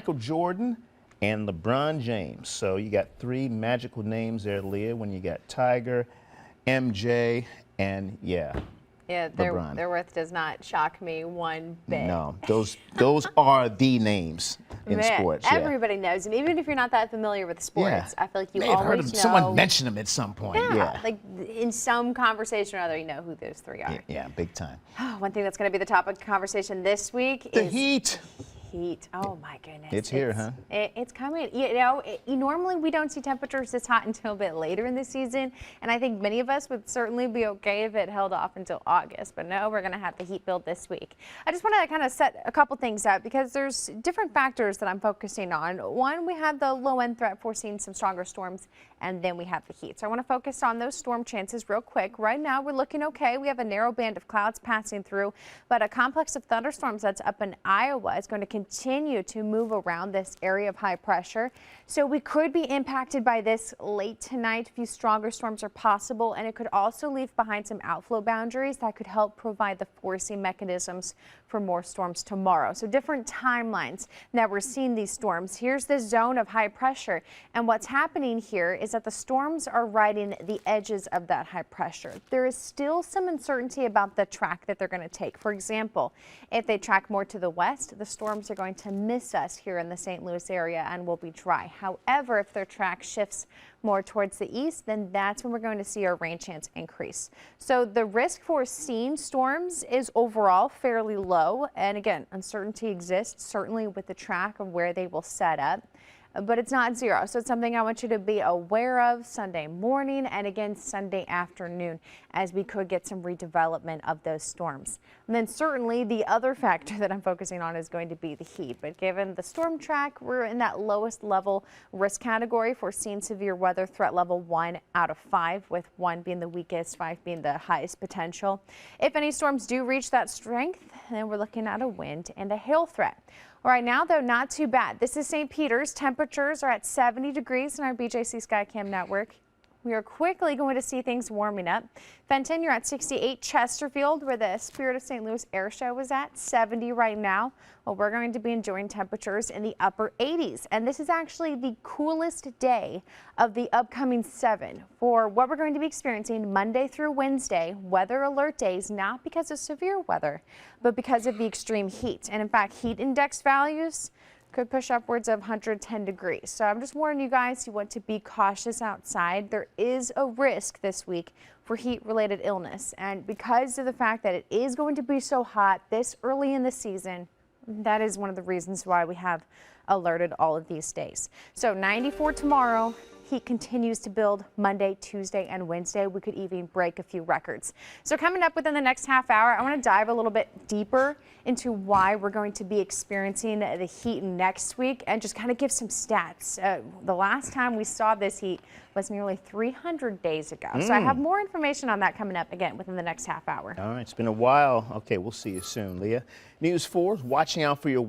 Michael Jordan and LeBron James. So you got three magical names there, Leah, when you got Tiger, MJ, and yeah, their worth does not shock me one bit. No, those are the names in sports. Everybody knows them, even if you're not that familiar with sports. I feel like you always heard of know. Someone mentioned them at some point. Like in some conversation or other, you know who those three are. Yeah, big time. One thing that's going to be the topic of conversation this week is the heat. Oh my goodness. It's here, huh? It's coming. You know, normally we don't see temperatures this hot until a bit later in the season, and I think many of us would certainly be okay if it held off until August, but no, we're going to have the heat build this week. I just want to kind of set a couple things up because there's different factors that I'm focusing on. One, we have the low end threat foreseeing some stronger storms, and then we have the heat. So I want to focus on those storm chances real quick. Right now, we're looking okay. We have a narrow band of clouds passing through, but a complex of thunderstorms that's up in Iowa is going to continue to move around this area of high pressure. So we could be impacted by this late tonight. A few stronger storms are possible, and it could also leave behind some outflow boundaries that could help provide the forcing mechanisms for more storms tomorrow. So different timelines that we're seeing these storms. Here's the zone of high pressure, and what's happening here is that the storms are riding the edges of that high pressure. There is still some uncertainty about the track that they're going to take. For example, if they track more to the west, the storms are going to miss us here in the St. Louis area and will be dry. However, if their track shifts more towards the east, then that's when we're going to see our rain chance increase. So the risk for seeing storms is overall fairly low. And again, uncertainty exists, certainly with the track of where they will set up. But it's not zero. So it's something I want you to be aware of Sunday morning and again Sunday afternoon, as we could get some redevelopment of those storms. And then certainly the other factor that I'm focusing on is going to be the heat. But given the storm track, we're in that lowest level risk category for seeing severe weather, threat level 1 out of 5, with 1 being the weakest, 5 being the highest potential. If any storms do reach that strength, then we're looking at a wind and a hail threat. Right now, though, not too bad. This is St. Peter's. Temperatures are at 70 degrees in our BJC Skycam network. We are quickly going to see things warming up. Fenton, you're at 68. Chesterfield, where the Spirit of St. Louis Air Show was at, 70 right now. Well, we're going to be enjoying temperatures in the upper 80s. And this is actually the coolest day of the upcoming 7 for what we're going to be experiencing Monday through Wednesday. Weather alert days, not because of severe weather, but because of the extreme heat. And in fact, heat index values could push upwards of 110 degrees. So I'm just warning you guys, you want to be cautious outside. There is a risk this week for heat-related illness. And because of the fact that it is going to be so hot this early in the season, that is one of the reasons why we have alerted all of these days. So 94 tomorrow. Heat continues to build Monday, Tuesday, and Wednesday. We could even break a few records. So coming up within the next half hour, I want to dive a little bit deeper into why we're going to be experiencing the heat next week and just kind of give some stats. The last time we saw this heat was nearly 300 days ago. So I have more information on that coming up again within the next half hour. All right, it's been a while. Okay, we'll see you soon, Leah. News 4 is watching out for your